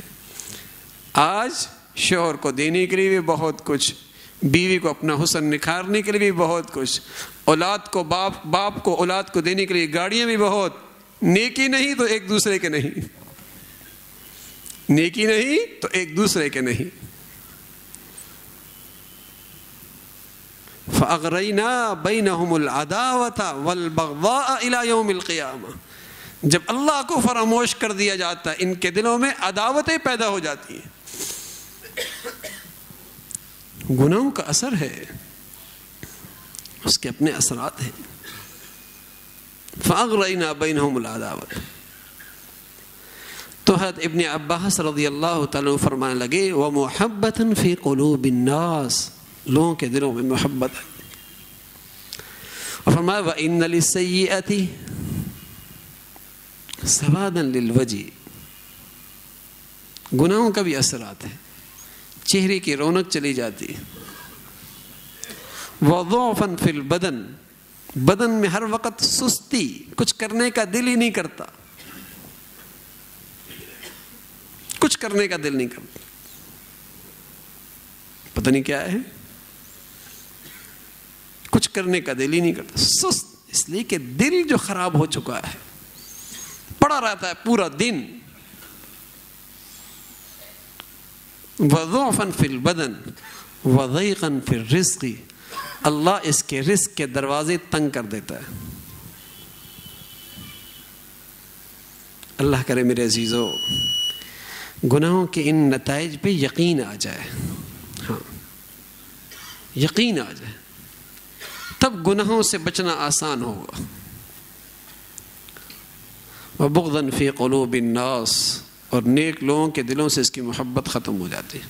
آج شوہر کو دینے کے لیے بھی بہت کچھ، بیوی کو اپنا حسن نکھارنے کے لیے بھی بہت کچھ، اولاد کو باپ کو اولاد کو دینے کے لیے گاڑیاں بھی بہت، نیکی نہیں تو ایک دوسرے کے نہیں، نیکی نہیں تو ایک دوسرے کے نہیں۔ فَأَغْرَيْنَا بَيْنَهُمُ الْعَدَاوَةَ وَالْبَغْضَاءَ إِلَى يَوْمِ الْقِيَامَةِ۔ جب اللہ کو فراموش کر دیا جاتا ہے، ان کے دلوں میں عداوتیں پیدا ہو جاتی ہیں۔ گناہوں کا اثر ہے، اس کے اپنے اثرات ہیں۔ فَأَغْرَيْنَا بَيْنَهُمُ الْعَدَاوَةَ۔ تو حضرت ابن عباس رضی اللہ تعالیٰ فرمانے لگے وَمُحَبَّةً فِي قُلُوبِ النَّاسِ، لوگوں کے دلوں میں محبت ہے۔ اور فرمایا وَإِنَّ لِلسَّيِّئَةِ سَوَادًا لِلْوَجْهِ، گناہوں کا بھی اثرات ہیں، چہرے کی رونق چلی جاتی ہے۔ وَضُعْفًا فِي الْبَدَنِ، بدن میں ہر وقت سستی، کچھ کرنے کا دل ہی نہیں کرتا، کچھ کرنے کا دل نہیں کرتا، پتہ نہیں کیا ہے، کچھ کرنے کا دل ہی نہیں کرتا، سست، اس لیے کہ دل جو خراب ہو چکا ہے، پڑا رہتا ہے پورا دن۔ وَضُعْفًا فِي الْبَدَنِ وَضَيْقًا فِي الرِّزْقِ، اللہ اس کے رزق کے دروازے تنگ کر دیتا ہے۔ اللہ کرے میرے عزیزو گناہوں کے ان نتائج پہ یقین آ جائے، ہاں یقین آ جائے، تب گناہوں سے بچنا آسان ہوگا۔ وَبُغْضًا فِي قُلُوبِ النَّاسِ، اور نیک لوگوں کے دلوں سے اس کی محبت ختم ہو جاتی ہے،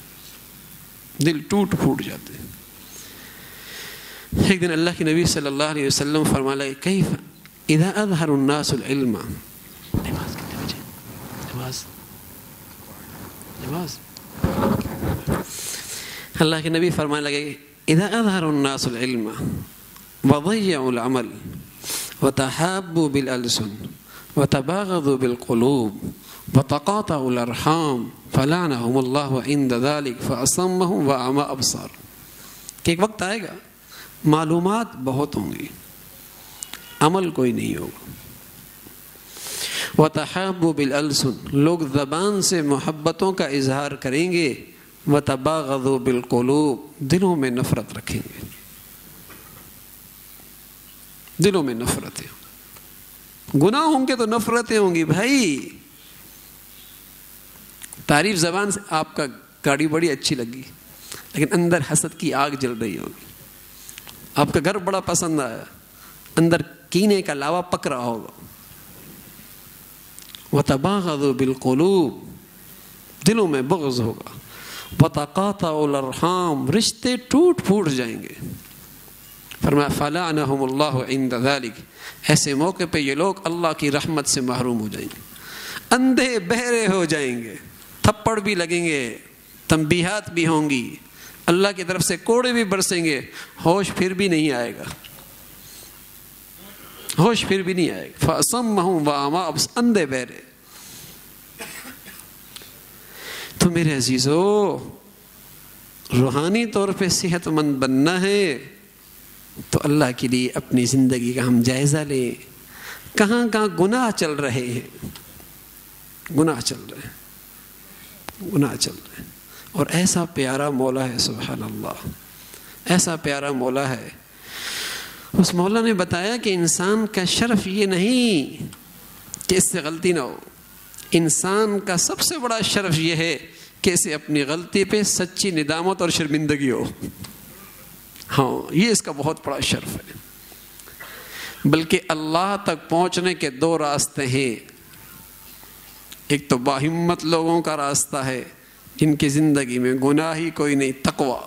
دل ٹوٹ پھوٹ جاتے ہیں۔ ایک دن اللہ کے نبی صلی اللہ علیہ وسلم فرمانے لگے کیف اذا اظہر الناس العلم، نماز کتنے بجے، نماز اللہ کے نبی فرمانے لگے اذا اظهر الناس العلم وضيعوا العمل وتحابوا بالألسن وتباغضوا بالقلوب وتقاطعوا الارحام فلعنهم اللہ عند ذلك فاصمهم واعمى ابصار. کہ ایک وقت آئے گا معلومات بہت ہوں گی، عمل کوئی نہیں ہوگا. وتحابوا بالألسن، لوگ زبان سے محبتوں کا اظہار کریں گے. وتباغضوا بالقلوب، دلوں میں نفرت رکھیں گے، دلوں میں نفرتیں. گناہ ہوں گے تو نفرتیں ہوں گی. بھائی تعریف زبان سے، آپ کا گاڑی بڑی اچھی لگی لیکن اندر حسد کی آگ جل رہی ہوگی. آپ کا گھر بڑا پسند آیا، اندر کینے کا لاوا پک رہا ہوگا. وتباغضوا بالقلوب، دلوں میں بغض ہوگا. وتقاطعوا الارحام، رشتے ٹوٹ پھوٹ جائیں گے. فرمایا فلعنهم اللہ عند ذلك، ایسے موقع پہ یہ لوگ اللہ کی رحمت سے محروم ہو جائیں گے، اندھے بہرے ہو جائیں گے، تھپڑ بھی لگیں گے، تنبیہات بھی ہوں گی، اللہ کی طرف سے کوڑے بھی برسیں گے، ہوش پھر بھی نہیں آئے گا، ہوش پھر بھی نہیں آئے گا. فَأَصَمَّهُمْ وَأَعْمَىٰ أَبْصَارَهُمْ، اندھے بہرے. تو میرے عزیزو، روحانی طور پہ صحت مند بننا ہے تو اللہ کے لیے اپنی زندگی کا ہم جائزہ لیں. کہاں کہاں گناہ چل رہے ہیں، گناہ چل رہے ہیں، گناہ چل رہے ہیں. اور ایسا پیارا مولا ہے، سبحان اللہ، ایسا پیارا مولا ہے. اس مولا نے بتایا کہ انسان کا شرف یہ نہیں کہ اس سے غلطی نہ ہو، انسان کا سب سے بڑا شرف یہ ہے کہ اسے اپنی غلطی پہ سچی ندامت اور شرمندگی ہو. ہاں، یہ اس کا بہت بڑا شرف ہے. بلکہ اللہ تک پہنچنے کے دو راستے ہیں. ایک تو باہمت لوگوں کا راستہ ہے جن کی زندگی میں گناہ ہی کوئی نہیں، تقویٰ.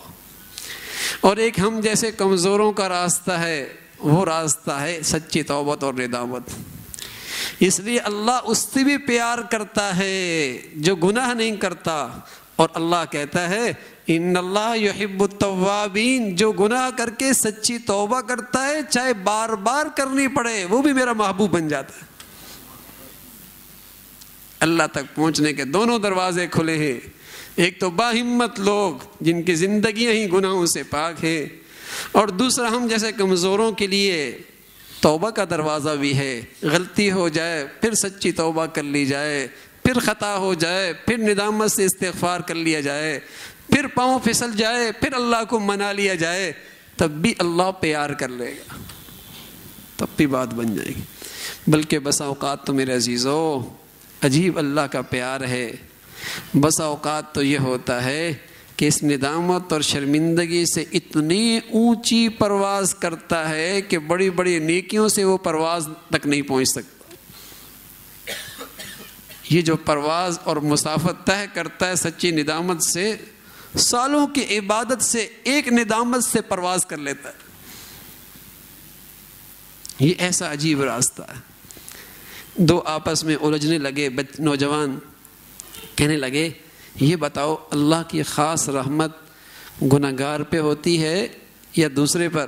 اور ایک ہم جیسے کمزوروں کا راستہ ہے، وہ راستہ ہے سچی توبت اور ندامت. اس لیے اللہ اس سے بھی پیار کرتا ہے جو گناہ نہیں کرتا. اور اللہ کہتا ہے ان اللہ یحب التوابین، جو گناہ کر کے سچی توبہ کرتا ہے چاہے بار بار کرنی پڑے وہ بھی میرا محبوب بن جاتا ہے. اللہ تک پہنچنے کے دونوں دروازے کھلے ہیں. ایک تو باہمت لوگ جن کی زندگیاں ہی گناہوں سے پاک ہیں، اور دوسرا ہم جیسے کمزوروں کے لیے توبہ کا دروازہ بھی ہے. غلطی ہو جائے پھر سچی توبہ کر لی جائے، پھر خطا ہو جائے پھر ندامت سے استغفار کر لیا جائے، پھر پاؤں پھسل جائے پھر اللہ کو منا لیا جائے، تب بھی اللہ پیار کر لے گا، تب بھی بات بن جائے گی. بلکہ بسا اوقات تو میرے عزیزو عجیب اللہ کا پیار ہے. بسا اوقات تو یہ ہوتا ہے کہ اس ندامت اور شرمندگی سے اتنی اونچی پرواز کرتا ہے کہ بڑی بڑی نیکیوں سے وہ پرواز تک نہیں پہنچ سکتا. یہ جو پرواز اور مسافت طے کرتا ہے سچی ندامت سے، سالوں کی عبادت سے ایک ندامت سے پرواز کر لیتا ہے. یہ ایسا عجیب راستہ ہے. دو آپس میں الجھنے لگے نوجوان، کہنے لگے یہ بتاؤ اللہ کی خاص رحمت گناہگار پہ ہوتی ہے یا دوسرے پر؟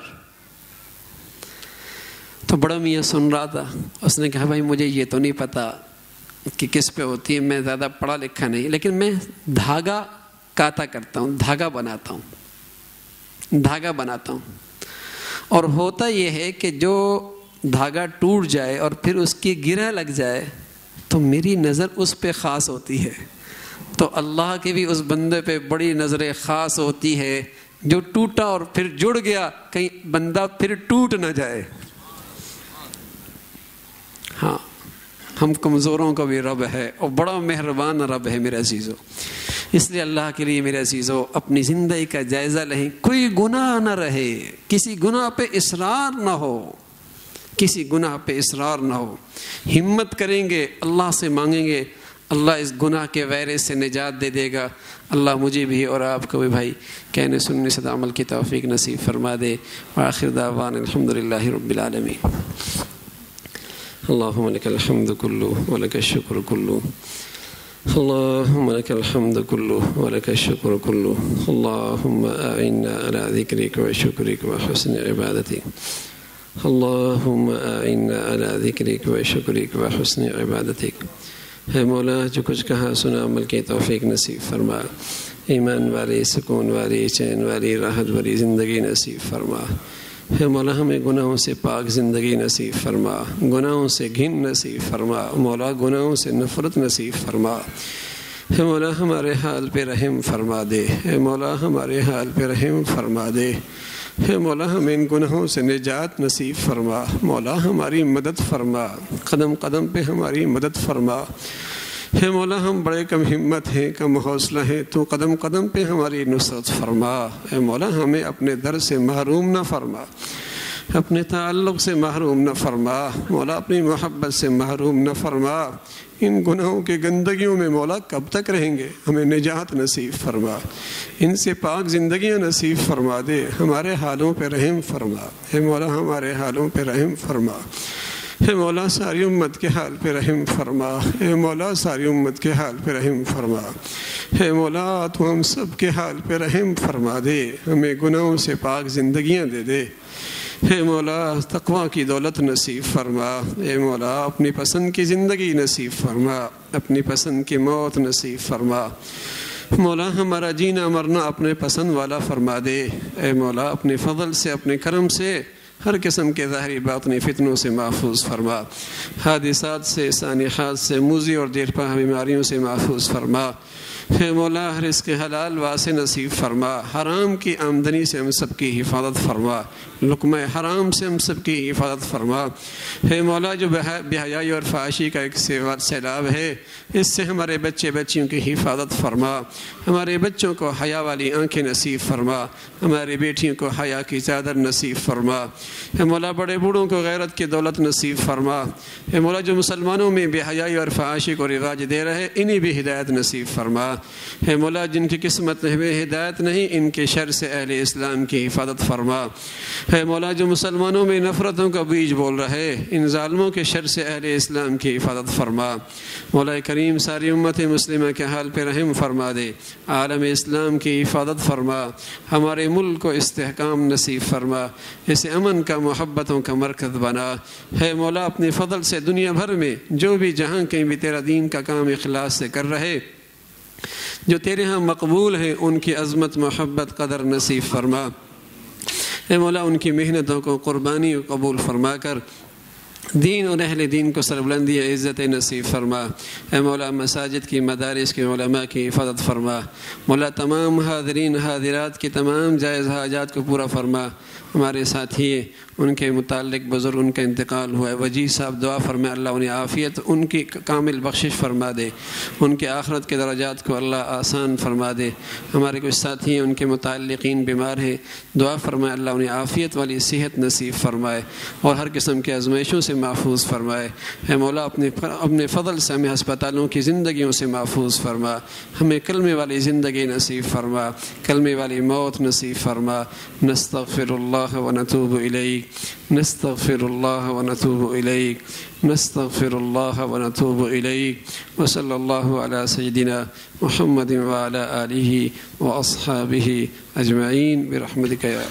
تو بڑا میاں سن رہا تھا. اس نے کہا بھائی مجھے یہ تو نہیں پتا کہ کس پہ ہوتی ہے، میں زیادہ پڑھا لکھا نہیں، لیکن میں دھاگا کاتا کرتا ہوں، دھاگا بناتا ہوں، دھاگا بناتا ہوں. اور ہوتا یہ ہے کہ جو دھاگا ٹوٹ جائے اور پھر اس کی گرہ لگ جائے تو میری نظر اس پہ خاص ہوتی ہے. تو اللہ کی بھی اس بندے پہ بڑی نظر خاص ہوتی ہے جو ٹوٹا اور پھر جڑ گیا، کہیں بندہ پھر ٹوٹ نہ جائے. ہاں، ہم کمزوروں کا بھی رب ہے اور بڑا مہربان رب ہے میرے عزیزو. اس لیے اللہ کے لیے میرے عزیزو اپنی زندگی کا جائزہ لیں. کوئی گناہ نہ رہے، کسی گناہ پہ اصرار نہ ہو، کسی گناہ پہ اصرار نہ ہو. ہمت کریں گے، اللہ سے مانگیں گے، اللہ اس گناہ کے ویرے سے نجات دے دے گا. اللہ مجھے بھی اور آپ کو بھی بھائی کہنے سننے سے عمل کی توفیق نصیب فرما دے. وآخر دعوانا الحمدللہ رب العالمین. اللہم لک الحمد کلہ ولک الشکر کلہ اللهم لك الحمد كله ولك الشكر كله. اللهم أعنا على ذكرك وشكرك وحسن عبادتك. اللهم أعنا على ذکرک و شکرک و حسن عبادتک. ہے مولا جو کچھ کہا سنا عمل کی توفیق نصیب فرما. ایمان والی، سکون والی، چین والی، راحت والی زندگی نصیب فرما. ہے مولا ہمیں گناہوں سے پاک زندگی نصیب فرما، گناہوں سے گھن نصیب فرما. مولا گناہوں سے نفرت نصیب فرما. ہے مولا ہمارے حال پہ رحم فرما دے. ہے مولا ہمارے حال پہ رحم فرما دے. ہے مولا ہمیں ان گناہوں سے نجات نصیب فرما. مولا ہماری مدد فرما، قدم قدم پہ ہماری مدد فرما. ہے مولا ہم بڑے کم ہمت ہیں، کم حوصلہ ہیں، تو قدم قدم پہ ہماری نصرت فرما. اے مولا ہمیں اپنے در سے محروم نہ فرما، اپنے تعلق سے محروم نہ فرما. مولا اپنی محبت سے محروم نہ فرما. ان گناہوں کی گندگیوں میں مولا کب تک رہیں گے؟ ہمیں نجات نصیب فرما، ان سے پاک زندگیاں نصیب فرما دے. ہمارے حالوں پہ رحم فرما. اے مولا ہمارے حالوں پہ رحم فرما. اے مولا ساری امت کے حال پہ رحم فرما. اے مولا ساری امت کے حال پہ رحم فرما. اے مولا تو ہم سب کے حال پہ رحم فرما دے. ہمیں گناہوں سے پاک زندگیاں دے دے. اے مولا تقویٰ کی دولت نصیب فرما. اے مولا اپنی پسند کی زندگی نصیب فرما، اپنی پسند کی موت نصیب فرما. مولا ہمارا جینا مرنا اپنے پسند والا فرما دے. اے مولا اپنے فضل سے، اپنے کرم سے ہر قسم کے ظاہری باطنی فتنوں سے محفوظ فرما. حادثات سے، سانحات سے، موذی اور دیرپا بیماریوں سے محفوظ فرما. اے مولا رزق حلال واسع نصیب فرما. حرام کی آمدنی سے ہم سب کی حفاظت فرما. لقمہ حرام سے ہم سب کی حفاظت فرما. اے مولا جو بے حیائی اور فحاشی کا ایک سیلاب ہے، اس سے ہمارے بچے بچیوں کی حفاظت فرما. ہمارے بچوں کو حیا والی آنکھیں نصیب فرما. ہماری بیٹیوں کو حیا کی چادر نصیب فرما. اے مولا بڑے بوڑھوں کو غیرت کی دولت نصیب فرما. اے مولا جو مسلمانوں میں بے حیائی اور فحاشی کو رواج دے رہے، انہیں بھی ہدایت نصیب فرما. اے مولا جن کی قسمت میں ہدایت نہیں، ان کے شر سے اہل اسلام کی حفاظت فرما. اے مولا جو مسلمانوں میں نفرتوں کا بیج بول رہے، ان ظالموں کے شر سے اہل اسلام کی حفاظت فرما. مولا کریم ساری امت مسلمہ کے حال پہ رحم فرما دے. عالم اسلام کی حفاظت فرما. ہمارے ملک کو استحکام نصیب فرما. اسے امن کا، محبتوں کا مرکز بنا. ہے مولا اپنے فضل سے دنیا بھر میں جو بھی جہاں کہیں بھی تیرا دین کا کام اخلاص سے کر رہے، جو تیرے ہاں مقبول ہیں، ان کی عظمت، محبت، قدر نصیب فرما. اے مولا ان کی محنتوں کو، قربانی کو قبول فرما کر دین اور اہل دین کو سربلندی عزت نصیب فرما. اے مولا مساجد کی، مدارس کے علماء کی حفاظت فرما. مولا تمام حاضرین حاضرات کی تمام جائز حاجات کو پورا فرما. ہمارے ساتھی ان کے متعلق بزرگ ان کا انتقال ہوا ہے، وجیح صاحب دعا فرما اللہ انہیں عافیت، ان کی کامل بخشش فرما دے. ان کے آخرت کے درجات کو اللہ آسان فرما دے. ہمارے کچھ ساتھی ہیں ان کے متعلقین بیمار ہیں، دعا فرمائے اللہ انہیں عافیت والی صحت نصیب فرمائے اور ہر قسم کے آزمائشوں سے محفوظ فرمائے. اے مولا اپنے فضل سے ہمیں ہسپتالوں کی زندگیوں سے محفوظ فرما. ہمیں کلمے والی زندگی نصیب فرما، کلمے والی موت نصیب فرما. نستغفر اللہ ونتوب الیک، نستغفر اللہ ونتوب الیک، نستغفر اللہ ونتوب الیک. وصلی اللہ علی سیدنا محمد وعلی آلہ واصحابہ اجمعین برحمتک یا